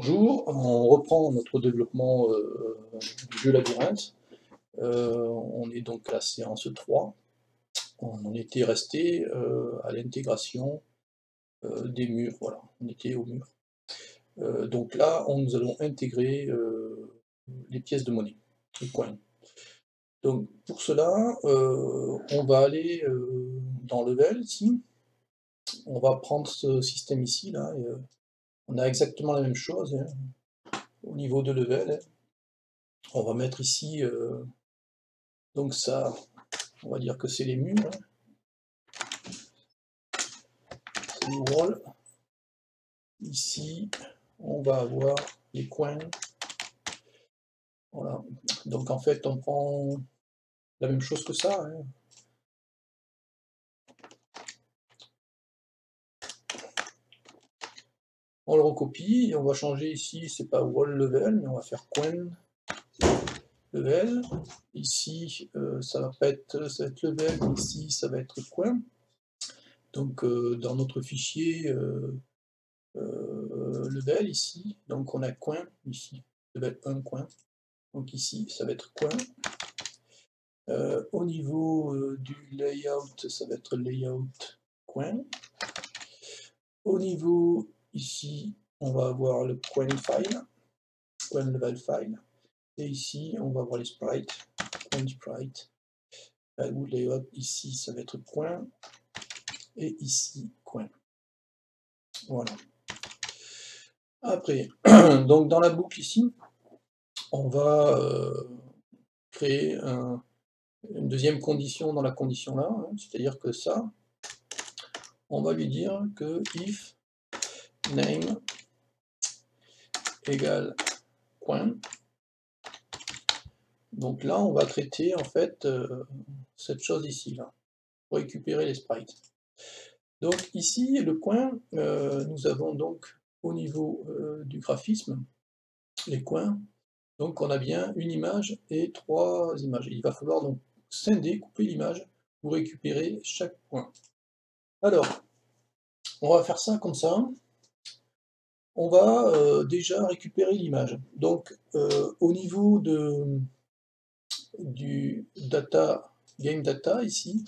Bonjour, on reprend notre développement du jeu Labyrinthe. On est donc à la séance 3. On en était resté à l'intégration des murs, voilà, on était au mur. Donc là, nous allons intégrer les pièces de monnaie, les coins. Donc pour cela, on va aller dans Level ici. On va prendre ce système ici, là, et, on a exactement la même chose hein, au niveau de Level. Hein. On va mettre ici donc ça, on va dire que c'est les murs, hein. C'est les walls. Ici, on va avoir les coins. Voilà. Donc en fait, on prend la même chose que ça. Hein. On le recopie et on va changer ici, c'est pas wall level, mais on va faire coin level. Ici, ça va être level, ici, ça va être coin. Donc dans notre fichier level ici, donc on a coin ici, level 1 coin. Donc ici, ça va être coin. Au niveau du layout, ça va être layout coin. Au niveau ici, on va avoir le coin file, coin level file. Et ici, on va avoir les sprites, coin sprite. Ou layout ici, ça va être coin. Et ici, coin. Voilà. Après, donc dans la boucle ici, on va créer une deuxième condition dans la condition là, hein, c'est-à-dire que ça, on va lui dire que if name égale coin. Donc là, on va traiter en fait cette chose ici, là, pour récupérer les sprites. Donc ici, le coin, nous avons donc au niveau du graphisme, les coins, donc on a bien une image et 3 images. Il va falloir donc scinder, couper l'image pour récupérer chaque point. Alors, on va faire ça comme ça. On va déjà récupérer l'image. Donc au niveau du data, game data ici,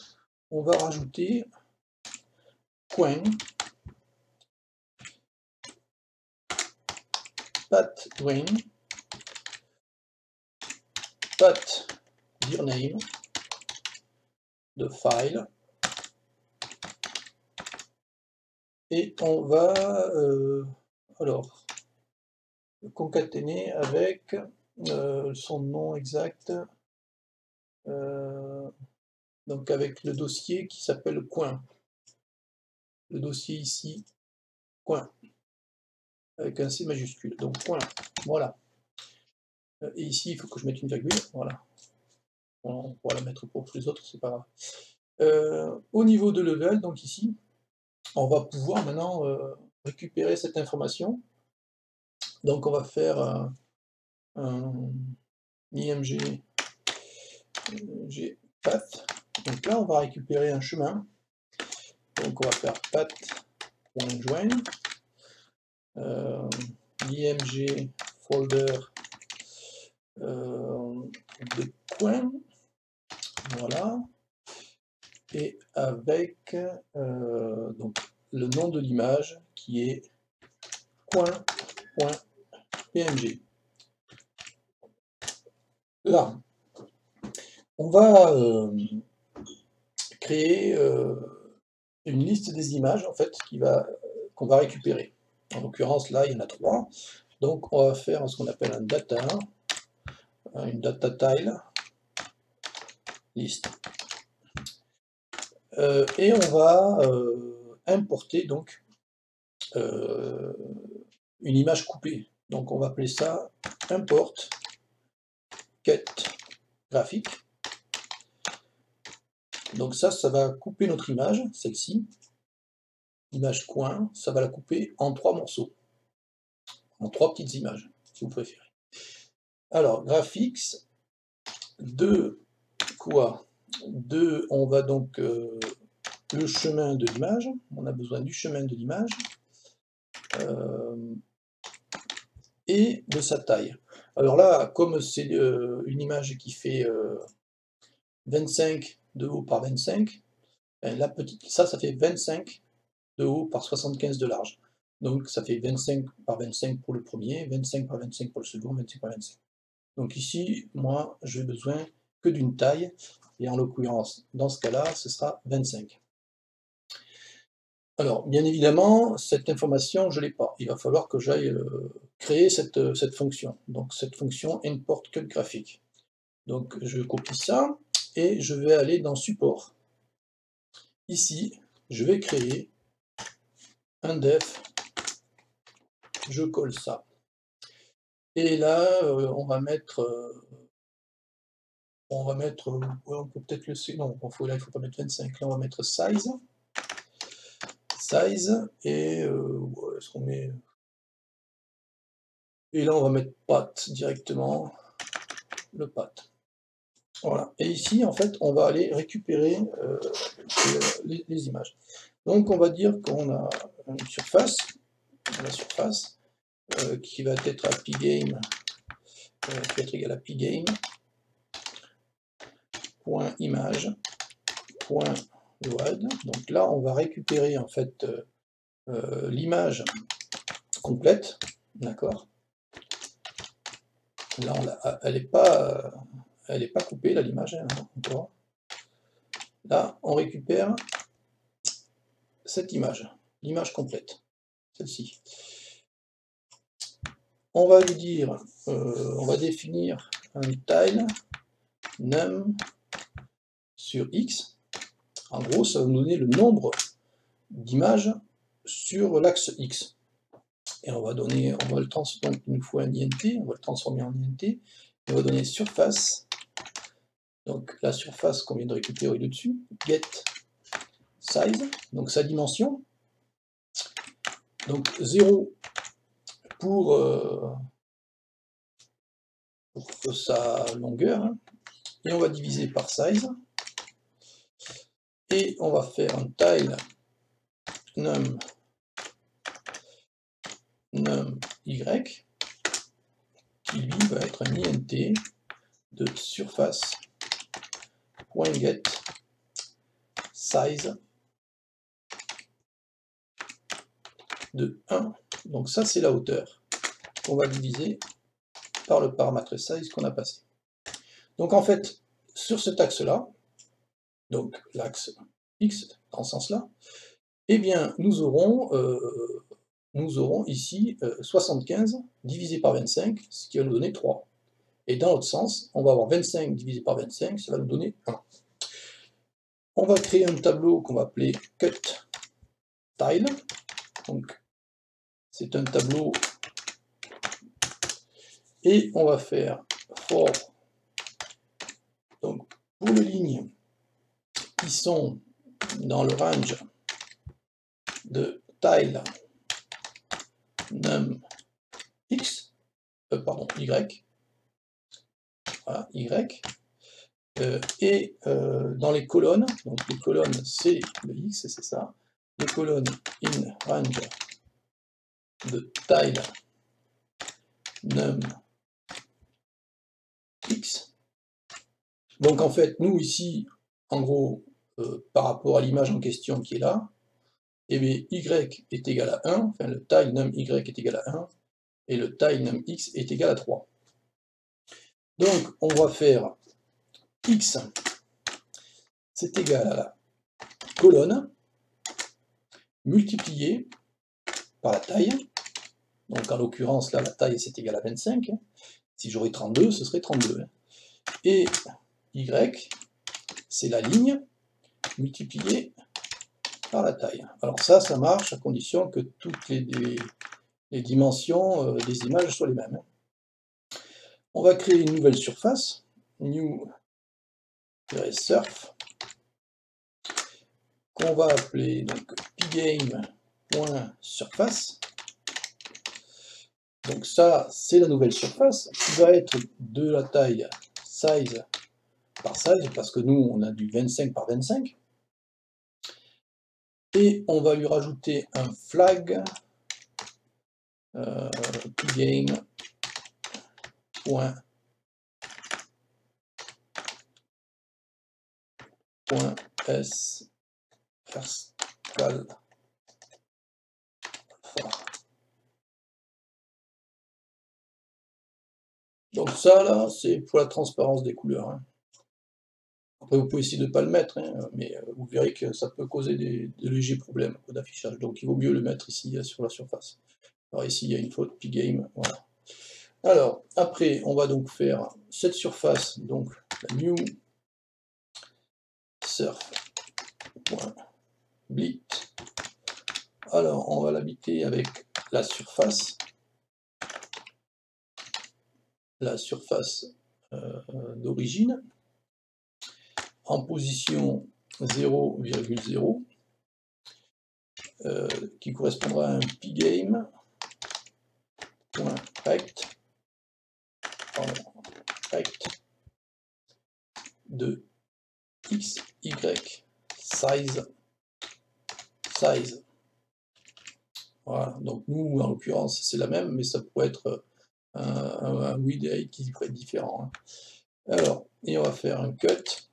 on va rajouter coin path win path dir name de file et on va alors concaténer avec son nom exact, donc avec le dossier qui s'appelle coin. Le dossier ici, coin, avec un C majuscule, donc coin, voilà. Et ici, il faut que je mette une virgule, voilà. On pourra la mettre pour tous les autres, c'est pas grave. Au niveau de level, donc ici, on va pouvoir maintenant récupérer cette information. Donc on va faire un img path. Donc là, on va récupérer un chemin. Donc on va faire path.join img folder de coin, voilà, et avec donc le nom de l'image qui est coin.png. Là, on va créer une liste des images en fait qu'on va récupérer. En l'occurrence là il y en a 3, donc on va faire ce qu'on appelle un data, une data tile list, et on va importer donc une image coupée. Donc on va appeler ça import cut graphique. Donc ça va couper notre image, celle-ci, image coin, ça va la couper en 3 morceaux, en 3 petites images, si vous préférez. Alors, graphics, de quoi? De, on va donc le chemin de l'image, on a besoin du chemin de l'image. et de sa taille. Alors là, comme c'est une image qui fait 25 de haut par 25, la petite, ça fait 25 de haut par 75 de large. Donc ça fait 25 par 25 pour le premier, 25 par 25 pour le second, 25 par 25. Donc ici, moi, j'ai besoin que d'une taille, et en l'occurrence, dans ce cas-là, ce sera 25. Alors, bien évidemment, cette information, je ne l'ai pas. Il va falloir que j'aille créer cette fonction. Donc cette fonction import cut graphique. Donc je copie ça, et je vais aller dans support. Ici, je vais créer un def, je colle ça. Et là, on va mettre, ouais, on peut peut-être le, non, là il faut pas mettre 25, là on va mettre size, et ouais, est-ce qu'on met, et là on va mettre path directement, le path. Voilà, et ici en fait on va aller récupérer les images. Donc on va dire qu'on a une surface, la surface, qui va être à pgame, qui va être égal à pgame, point image, point load. Donc là on va récupérer en fait l'image complète, d'accord. Là elle n'est pas coupée là l'image, hein, encore. Là on récupère cette image, l'image complète, celle-ci. On va lui dire, on va définir un tile num sur x. En gros, ça va nous donner le nombre d'images sur l'axe x. Et on va donner, on va le transformer, donc il nous faut un int, on va le transformer en int, et on va donner surface. Donc la surface qu'on vient de récupérer le dessus, get size, donc sa dimension. Donc 0 pour sa longueur, hein. Et on va diviser par size, et on va faire un tile num y, qui lui va être un int de surface.get size de 1. Donc ça c'est la hauteur qu'on va diviser par le paramètre size qu'on a passé. Donc en fait, sur cet axe-là, donc l'axe X dans ce sens-là, eh bien nous aurons ici 75 divisé par 25, ce qui va nous donner 3. Et dans l'autre sens, on va avoir 25 divisé par 25, ça va nous donner 1. On va créer un tableau qu'on va appeler cut tile. Donc c'est un tableau, et on va faire for, donc pour les lignes qui sont dans le range de tile num x, y, voilà, y, et dans les colonnes, donc les colonnes c'est le x, c'est ça, les colonnes in range de tile num x. Donc en fait, nous ici, en gros, par rapport à l'image en question qui est là, et bien y est égal à 1, enfin le tile num y est égal à 1, et le tile num x est égal à 3. Donc on va faire x, c'est égal à la colonne, multiplié par la taille, donc en l'occurrence là la taille c'est égal à 25, si j'aurais 32, ce serait 32. Et y, c'est la ligne, multipliée par la taille. Alors ça marche à condition que toutes les dimensions des images soient les mêmes. On va créer une nouvelle surface, new surf, qu'on va appeler donc pgame.surface. Donc ça, c'est la nouvelle surface qui va être de la taille size par size, parce que nous, on a du 25 par 25. Et on va lui rajouter un flag pgame point s Pascal. Donc ça là, c'est pour la transparence des couleurs, hein. Après vous pouvez essayer de ne pas le mettre, hein, mais vous verrez que ça peut causer de légers problèmes d'affichage. Donc il vaut mieux le mettre ici sur la surface. Alors ici il y a une faute, pgame, voilà. Alors après on va donc faire cette surface, donc la new surf.blit. Alors on va l'habiter avec la surface d'origine en position 0,0 qui correspondra à un pgame.rect de xy size. Voilà, donc nous en l'occurrence c'est la même, mais ça pourrait être un width et height qui pourrait être différent, hein. Alors, et on va faire un cut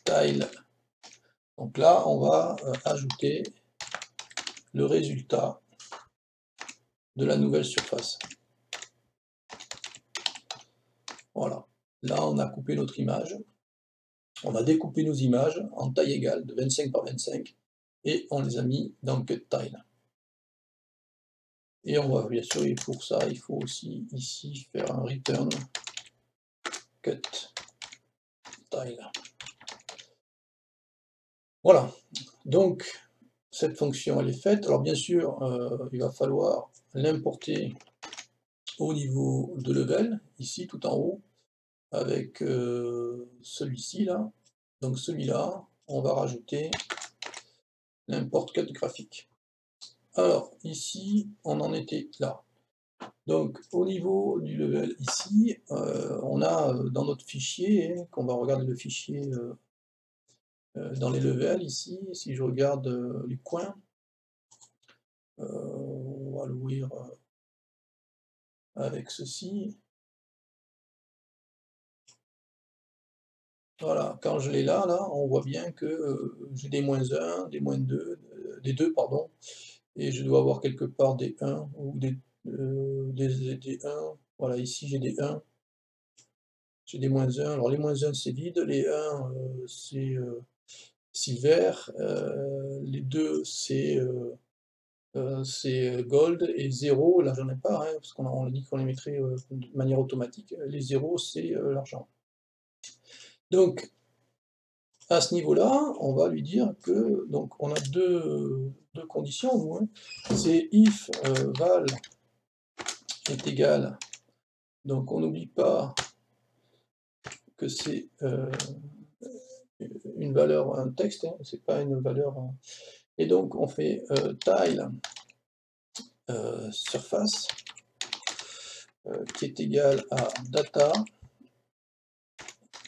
tile. Donc là, on va ajouter le résultat de la nouvelle surface. Voilà. Là, on a coupé notre image. On a découpé nos images en taille égale de 25 par 25 et on les a mis dans cut tile. Et on va, bien sûr, et pour ça, il faut aussi ici faire un return cut tile. Voilà. Donc, cette fonction, elle est faite. Alors, bien sûr, il va falloir l'importer au niveau de level, ici, tout en haut, avec celui-ci, là. Donc, celui-là, on va rajouter l'import cut graphique. Alors, ici, on en était là. Donc, au niveau du level ici, on a dans notre fichier, hein, qu'on va regarder le fichier dans les levels ici, si je regarde les coins, on va l'ouvrir avec ceci. Voilà, quand je l'ai là, on voit bien que j'ai des -1, des -2, des 2, pardon, et je dois avoir quelque part des 1 ou des 1. Voilà, ici j'ai des 1. J'ai des -1, alors les -1 c'est vide, les 1 c'est silver, les 2 c'est gold, et 0, là j'en ai pas, hein, parce qu'on a dit qu'on les mettrait de manière automatique, les 0 c'est l'argent. Donc à ce niveau-là, on va lui dire que, donc on a deux conditions, nous, hein. C'est if val est égal, donc on n'oublie pas que c'est une valeur, un texte, hein, c'est pas une valeur. Et donc on fait tile surface qui est égal à data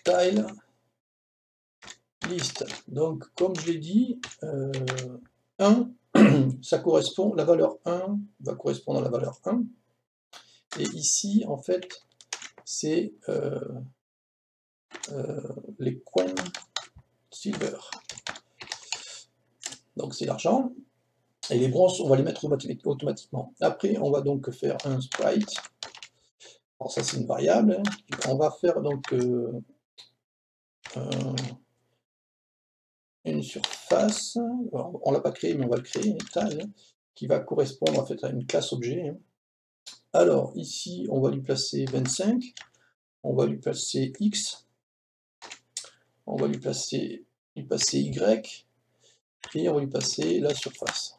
tile list. Donc comme je l'ai dit, 1, ça correspond, la valeur 1 va correspondre à la valeur 1. Et ici, en fait, c'est les coins silver. Donc c'est l'argent. Et les bronzes, on va les mettre automatiquement. Après, on va donc faire un sprite. Alors ça, c'est une variable, hein. On va faire donc une surface. Alors, on ne l'a pas créé, mais on va le créer, tile, qui va correspondre en fait à une classe objet, hein. Alors ici, on va lui placer 25. On va lui placer X. On va lui passer Y. Et on va lui passer la surface.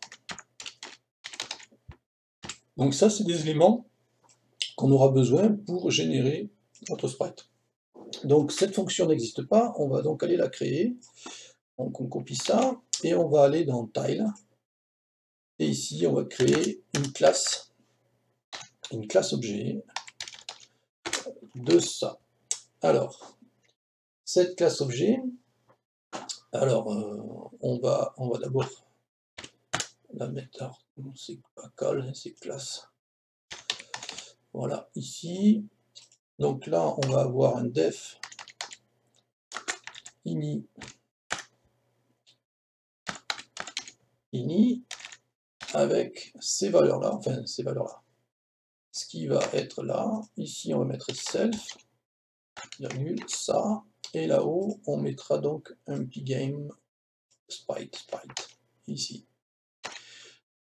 Donc ça, c'est des éléments qu'on aura besoin pour générer notre sprite. Donc cette fonction n'existe pas, on va donc aller la créer. Donc on copie ça, et on va aller dans Tile. Et ici, on va créer une classe objet de ça. Alors, cette classe objet, alors on va d'abord la mettre, c'est pas call, c'est classe Voilà, ici. Donc là, on va avoir un def ini avec ces valeurs-là, enfin ces valeurs-là. Ce qui va être là, ici on va mettre self, virgule, ça, et là-haut on mettra donc un pgame sprite, ici.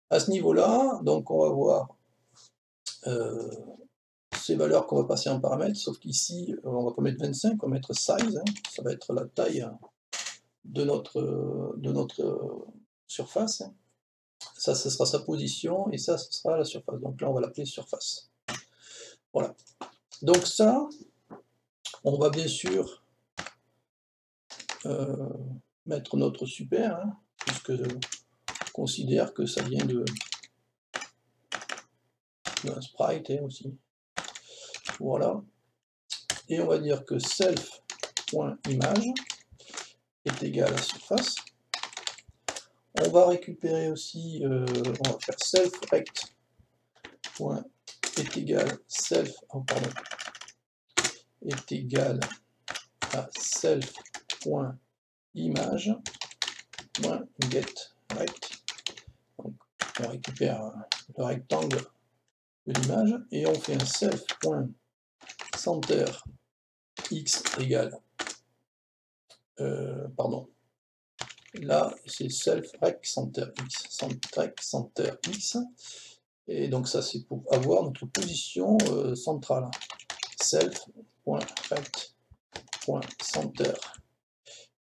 À ce niveau-là, donc on va voir ces valeurs qu'on va passer en paramètres, sauf qu'ici on va pas mettre 25, on va mettre size, hein, ça va être la taille de notre surface. Ça, ce sera sa position, et ça, ce sera la surface. Donc là, on va l'appeler surface. Voilà. Donc ça, on va bien sûr mettre notre super, hein, puisque on considère que ça vient d'un sprite hein, aussi. Voilà. Et on va dire que self.image est égal à surface. On va récupérer aussi, on va faire self-rect est égal self, oh pardon, est égal à self.image.getRect. Donc on récupère le rectangle de l'image et on fait un self.center x égale pardon, là c'est self-rect center x, et donc ça c'est pour avoir notre position centrale. Self.rect.center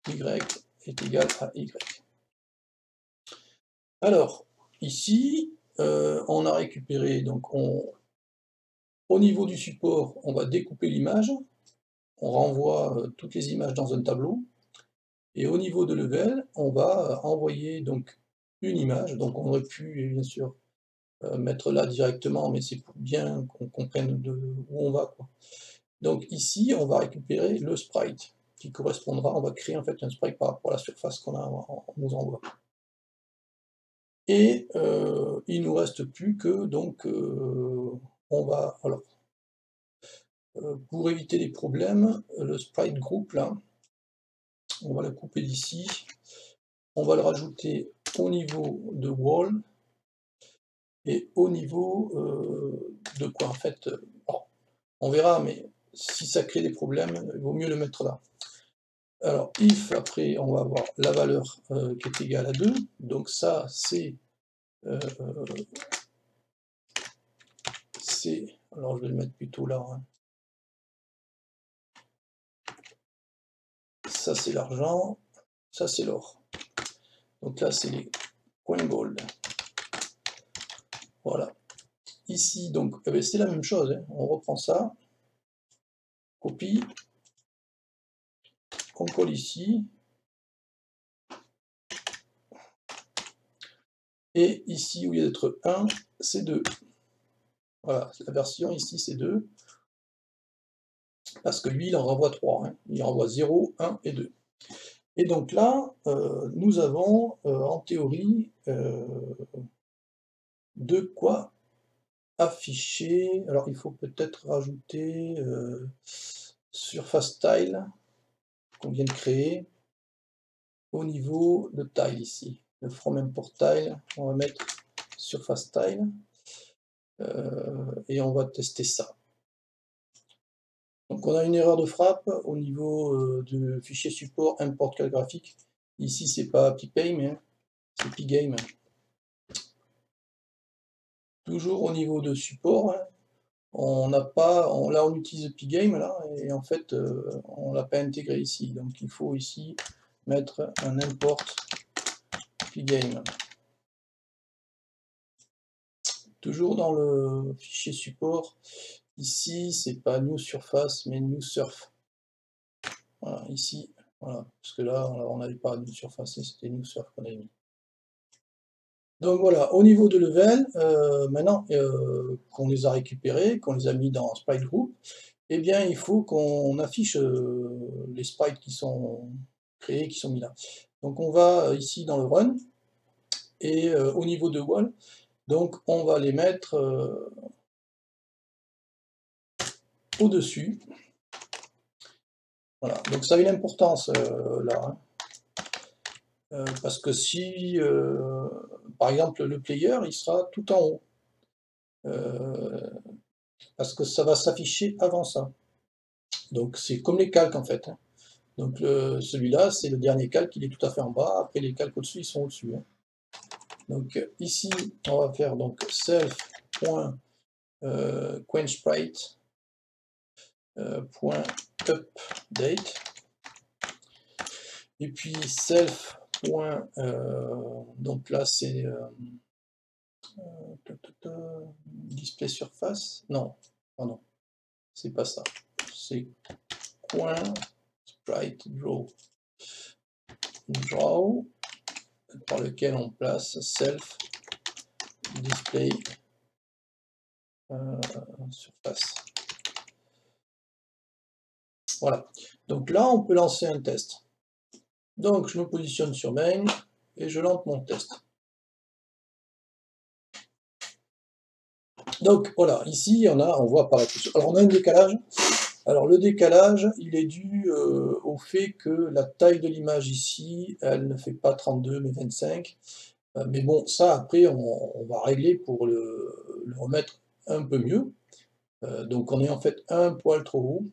y est égal à y. Alors ici on a récupéré, donc au niveau du support on va découper l'image, on renvoie toutes les images dans un tableau. Et au niveau de level, on va envoyer donc une image, donc on aurait pu bien sûr mettre là directement, mais c'est pour bien qu'on comprenne où on va, quoi. Donc ici, on va récupérer le sprite, qui correspondra, on va créer en fait un sprite par rapport à la surface qu'on nous envoie. Et il nous reste plus que, donc, on va, alors, pour éviter les problèmes, le sprite group, là, on va le couper d'ici, on va le rajouter au niveau de wall, et au niveau de quoi en fait, on verra, mais si ça crée des problèmes, il vaut mieux le mettre là. Alors if, après on va avoir la valeur qui est égale à 2, donc ça c'est, alors je vais le mettre plutôt là, hein. Ça c'est l'argent, ça c'est l'or. Donc là c'est les coins gold. Voilà. Ici donc c'est la même chose, hein. On reprend ça, copie, on colle ici, et ici au lieu d'être 1, c'est 2. Voilà, la version ici c'est 2, parce que lui il en renvoie 3, hein. Il renvoie 0, 1 et 2. Et donc là, nous avons en théorie de quoi afficher. Alors il faut peut-être rajouter surface tile qu'on vient de créer au niveau de tile ici. Le from import tile, on va mettre surface tile et on va tester ça. Donc on a une erreur de frappe au niveau du fichier support import calgraphique. Ici c'est pas pygame, hein, c'est pygame. Toujours au niveau de support, hein, on n'a pas, là on utilise pygame là, et en fait on l'a pas intégré ici. Donc il faut ici mettre un import pygame. Toujours dans le fichier support, ici c'est pas new surface mais new surf. Voilà, ici, voilà, parce que là on n'avait pas new surface, c'était new surf qu'on avait mis. Donc voilà, au niveau de level, maintenant qu'on les a récupérés, qu'on les a mis dans sprite group, eh bien il faut qu'on affiche les sprites qui sont créés, qui sont mis là. Donc on va ici dans le run, et au niveau de wall, donc on va les mettre au-dessus. Voilà, donc ça a une importance là, hein. Parce que si, par exemple, le player, il sera tout en haut, parce que ça va s'afficher avant ça. Donc c'est comme les calques en fait, hein. Donc celui-là, c'est le dernier calque, il est tout à fait en bas, après les calques au-dessus, ils sont au-dessus, hein. Donc ici, on va faire donc self.quenchSprite .update, et puis self. Donc là c'est display surface, non, pardon, c'est pas ça, c'est .sprite draw par lequel on place self display surface. Voilà, donc là on peut lancer un test. Donc je me positionne sur main et je lance mon test. Donc voilà, ici on voit apparaître. Alors on a un décalage. Alors le décalage, il est dû au fait que la taille de l'image ici, elle ne fait pas 32 mais 25. Mais bon, ça après on va régler pour le remettre un peu mieux. Donc on est en fait un poil trop haut,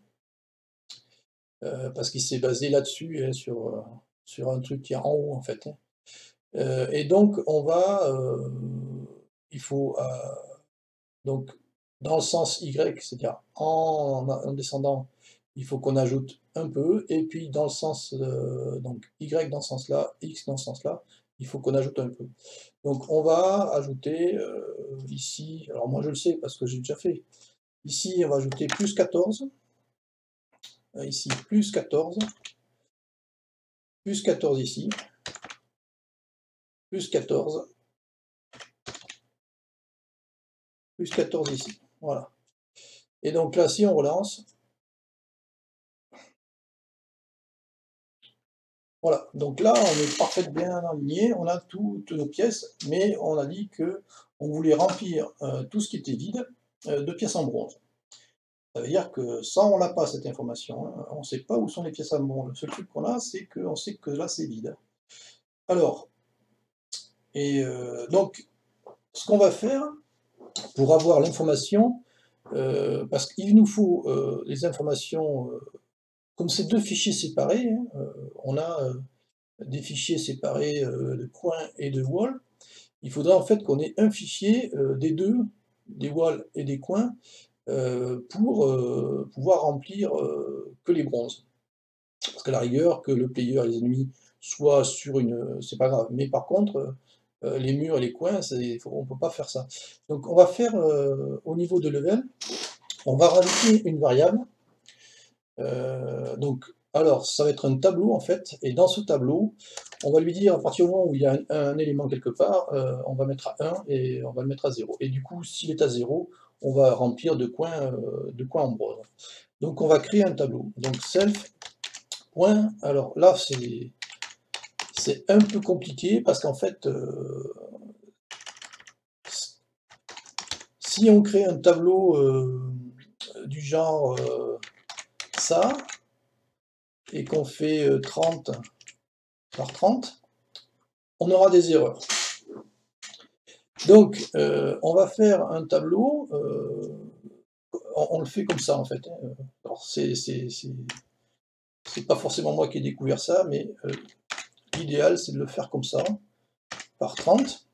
parce qu'il s'est basé là-dessus, hein, sur un truc qui est en haut en fait, hein. Et donc on va, il faut donc dans le sens Y, c'est-à-dire en descendant, il faut qu'on ajoute un peu, et puis dans le sens donc Y dans ce sens-là, X dans ce sens-là, il faut qu'on ajoute un peu. Donc on va ajouter ici, alors moi je le sais parce que j'ai déjà fait, ici on va ajouter plus 14, ici plus 14 ici, plus 14, plus 14 ici, voilà. Et donc là, si on relance, voilà, donc là, on est parfaitement bien aligné, on a toutes nos pièces, mais on a dit que on voulait remplir tout ce qui était vide de pièces en bronze. Ça veut dire que ça, on l'a pas cette information, hein. On ne sait pas où sont les pièces en bronze. Le seul truc qu'on a, c'est qu'on sait que là, c'est vide. Alors, et donc, ce qu'on va faire pour avoir l'information, parce qu'il nous faut les informations, comme c'est deux fichiers séparés, hein, on a des fichiers séparés de coin et de wall, il faudra en fait qu'on ait un fichier des deux, des walls et des coins, pour pouvoir remplir que les bronzes. Parce qu'à la rigueur, que le player et les ennemis soient sur une... c'est pas grave. Mais par contre, les murs et les coins, on ne peut pas faire ça. Donc on va faire, au niveau de level, on va rajouter une variable. Donc, alors, ça va être un tableau en fait, et dans ce tableau, on va lui dire, à partir du moment où il y a un élément quelque part, on va mettre à 1 et on va le mettre à 0. Et du coup, s'il est à 0, on va remplir de coins en bronze. Donc on va créer un tableau. Donc self, point, alors là c'est un peu compliqué parce qu'en fait, si on crée un tableau du genre ça, et qu'on fait 30 par 30, on aura des erreurs. Donc, on va faire un tableau, on le fait comme ça en fait, hein. Alors c'est pas forcément moi qui ai découvert ça, mais l'idéal c'est de le faire comme ça, par 30,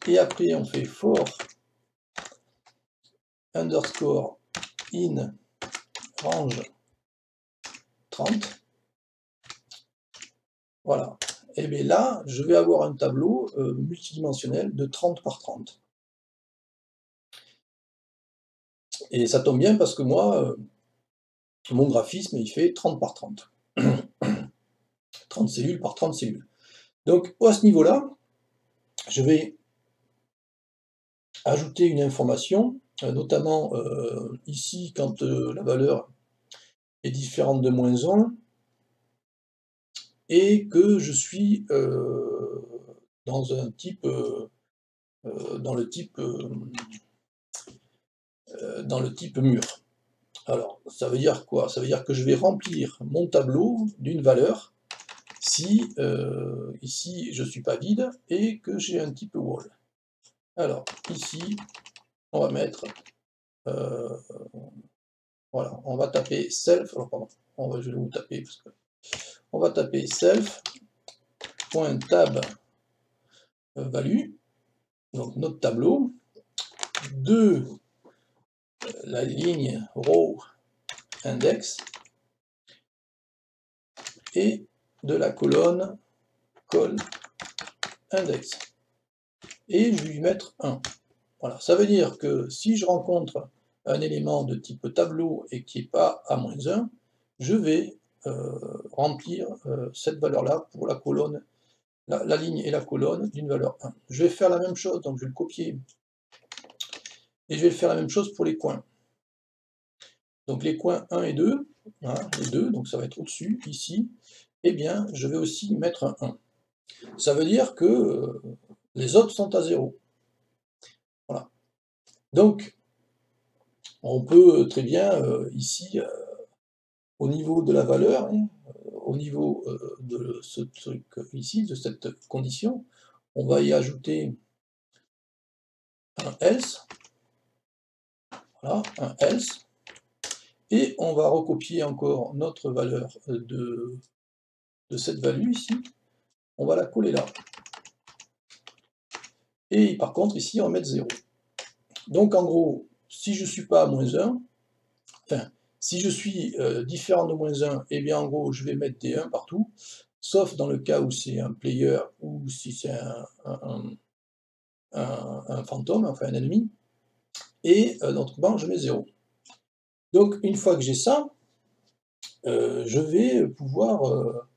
et après on fait for underscore in range 30, voilà. Et bien là, je vais avoir un tableau multidimensionnel de 30 par 30. Et ça tombe bien parce que moi, mon graphisme, il fait 30 par 30. 30 cellules par 30 cellules. Donc, à ce niveau-là, je vais ajouter une information, notamment ici, quand la valeur est différente de -1, et que je suis dans un type, dans le type mur. Alors, ça veut dire quoi? Ça veut dire que je vais remplir mon tableau d'une valeur si ici je ne suis pas vide et que j'ai un type wall. Alors, ici, on va mettre, voilà, on va taper self, alors pardon, je vais vous taper parce que on va taper self.tab value, donc notre tableau, de la ligne row index et de la colonne col index. Et je vais lui mettre 1. Voilà, ça veut dire que si je rencontre un élément de type tableau et qui n'est pas à -1, je vais remplir cette valeur-là pour la colonne, la ligne et la colonne d'une valeur 1. Je vais faire la même chose, donc je vais le copier, et je vais faire la même chose pour les coins. Donc les coins 1 et 2, hein, les deux, donc ça va être au-dessus, ici, eh bien je vais aussi mettre un 1. Ça veut dire que les autres sont à 0. Voilà. Donc, on peut très bien, ici, au niveau de la valeur, hein, au niveau de ce truc ici, de cette condition, on va y ajouter un else, voilà, un else, et on va recopier encore notre valeur de cette value ici, on va la coller là. Et par contre, ici, on va mettre 0. Donc en gros, si je ne suis pas à -1, enfin, si je suis différent de -1, eh bien en gros, je vais mettre des 1 partout, sauf dans le cas où c'est un player ou si c'est un fantôme, enfin un ennemi, et d'autre part, je mets 0. Donc une fois que j'ai ça, je vais pouvoir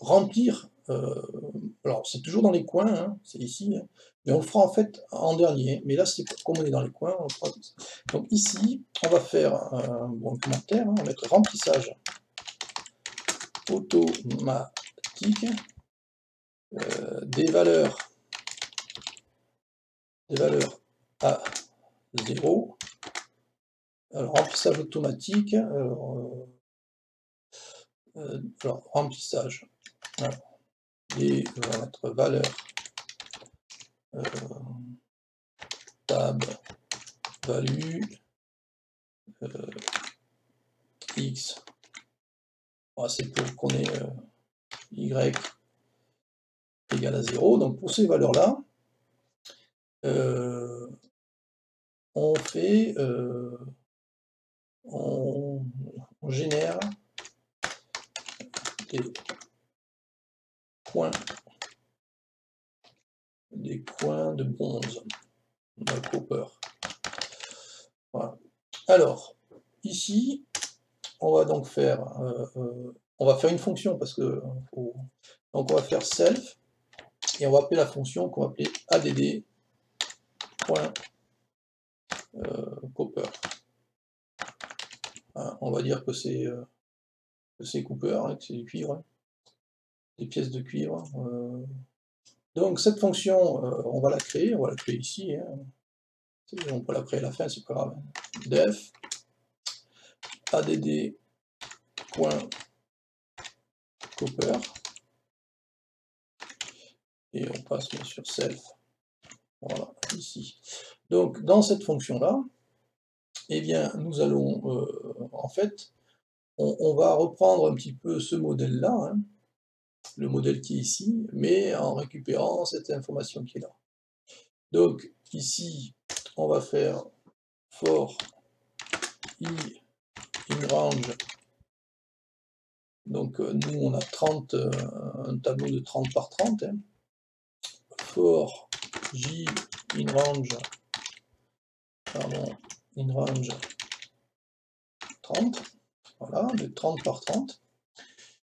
remplir, alors c'est toujours dans les coins, hein, c'est ici, hein, mais on le fera en fait en dernier, mais là c'est comme on est dans les coins, on le fera comme ça. Donc ici, on va faire un bon commentaire, hein, on va mettre remplissage automatique des valeurs à 0. Alors remplissage automatique, alors remplissage, voilà. Et on va mettre valeur tab value x, voilà, c'est pour qu'on ait y égale à 0. Donc pour ces valeurs-là, on fait, on génère des coins de bronze, de copper. Voilà. Alors, ici, on va donc faire, on va faire une fonction parce que donc on va faire self et on va appeler la fonction qu'on va appeler add.copper. Hein, on va dire que c'est copper, hein, que c'est du cuivre, hein, des pièces de cuivre. Donc cette fonction, on va la créer ici, hein. On peut la créer à la fin, c'est pas grave. Def add.copper et on passe bien sûr self, voilà, ici. Donc dans cette fonction-là, eh bien nous allons, en fait, on va reprendre un petit peu ce modèle-là, hein, le modèle qui est ici, mais en récupérant cette information qui est là. Donc ici, on va faire for i in range. Donc nous on a 30, un tableau de 30 par 30, hein. For j in range, pardon, in range 30, voilà, de 30 par 30.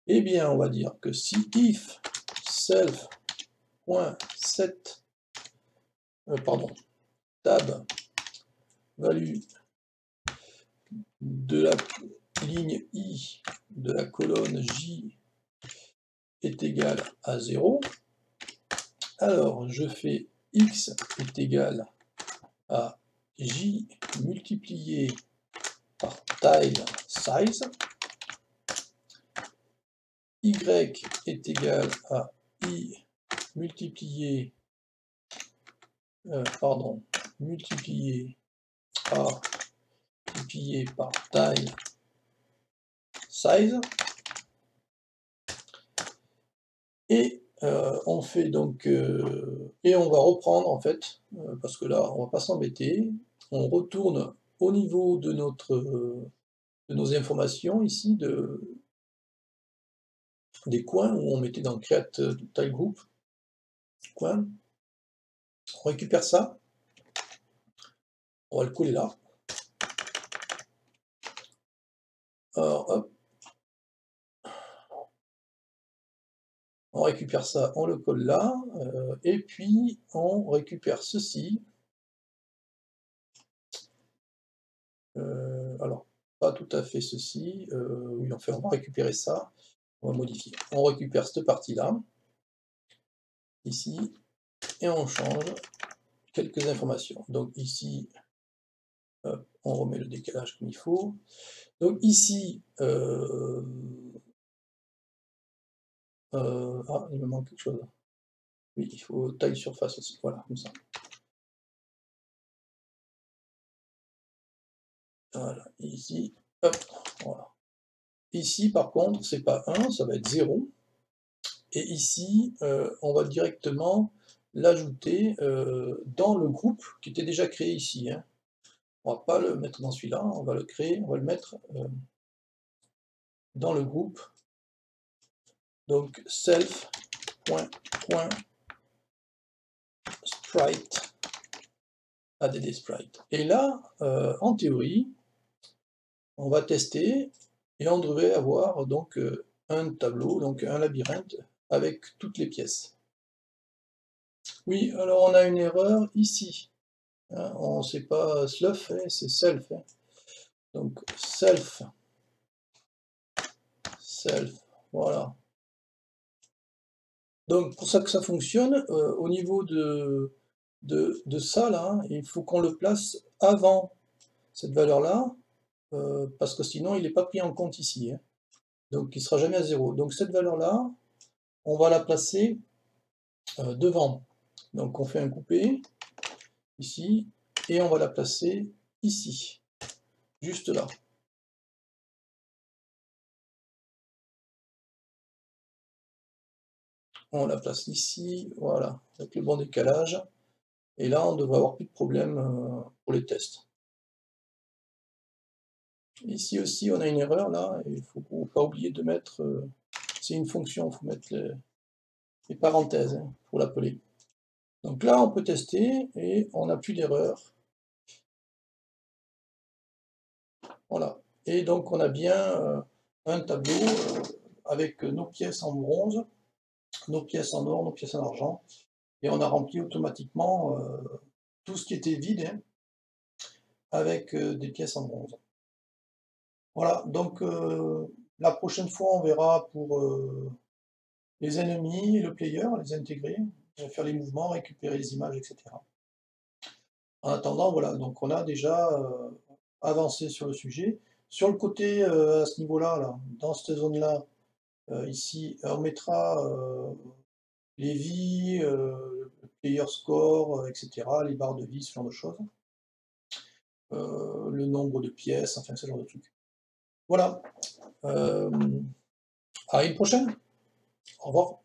Eh bien on va dire que si if self.set, pardon, tab value de la ligne i de la colonne j est égal à 0, alors je fais x est égal à J multiplié par tile size, Y est égal à I multiplié, multiplié par tile size, et on fait donc, et on va reprendre en fait, parce que là on va pas s'embêter, on retourne au niveau de de nos informations ici, des coins où on mettait dans create tile group, coin, on récupère ça, on va le coller là. Alors hop, on récupère ça, on le colle là, et puis on récupère ceci. Alors, pas tout à fait ceci, oui, enfin, on va récupérer ça, on va modifier. On récupère cette partie-là, ici, et on change quelques informations. Donc ici, hop, on remet le décalage comme il faut. Donc ici, ah, il me manque quelque chose. Oui, il faut taille surface aussi, voilà, comme ça. Voilà, ici, hop, voilà. Ici, par contre, c'est pas 1, ça va être 0. Et ici, on va directement l'ajouter dans le groupe qui était déjà créé ici, hein. On va pas le mettre dans celui-là, on va le créer, on va le mettre dans le groupe. Donc self.sprite add sprite. Et là, en théorie, on va tester et on devrait avoir donc un tableau, donc un labyrinthe avec toutes les pièces. Oui, alors on a une erreur ici. Hein, on ne sait pas sluff, hein, c'est self. Hein. Donc self, voilà. Donc pour ça que ça fonctionne, au niveau de ça là, hein, il faut qu'on le place avant cette valeur-là, parce que sinon il n'est pas pris en compte ici. Hein. Donc il ne sera jamais à 0. Donc cette valeur-là, on va la placer devant. Donc on fait un coupé, ici, et on va la placer ici, juste là. On la place ici, voilà, avec le bon décalage. Et là, on devrait avoir plus de problème pour les tests. Ici aussi, on a une erreur, là, il ne faut pas oublier de mettre, c'est une fonction, il faut mettre les parenthèses hein, pour l'appeler. Donc là, on peut tester, et on n'a plus d'erreur. Voilà. Et donc, on a bien un tableau avec nos pièces en bronze, nos pièces en or, nos pièces en argent, et on a rempli automatiquement tout ce qui était vide hein, avec des pièces en bronze. Voilà, donc la prochaine fois, on verra pour les ennemis, le player, les intégrer, faire les mouvements, récupérer les images, etc. En attendant, voilà, donc on a déjà avancé sur le sujet. Sur le côté, à ce niveau-là, là, dans cette zone-là, ici, on mettra les vies, le player score, etc., les barres de vie, ce genre de choses. Le nombre de pièces, enfin ce genre de trucs. Voilà. À une prochaine. Au revoir.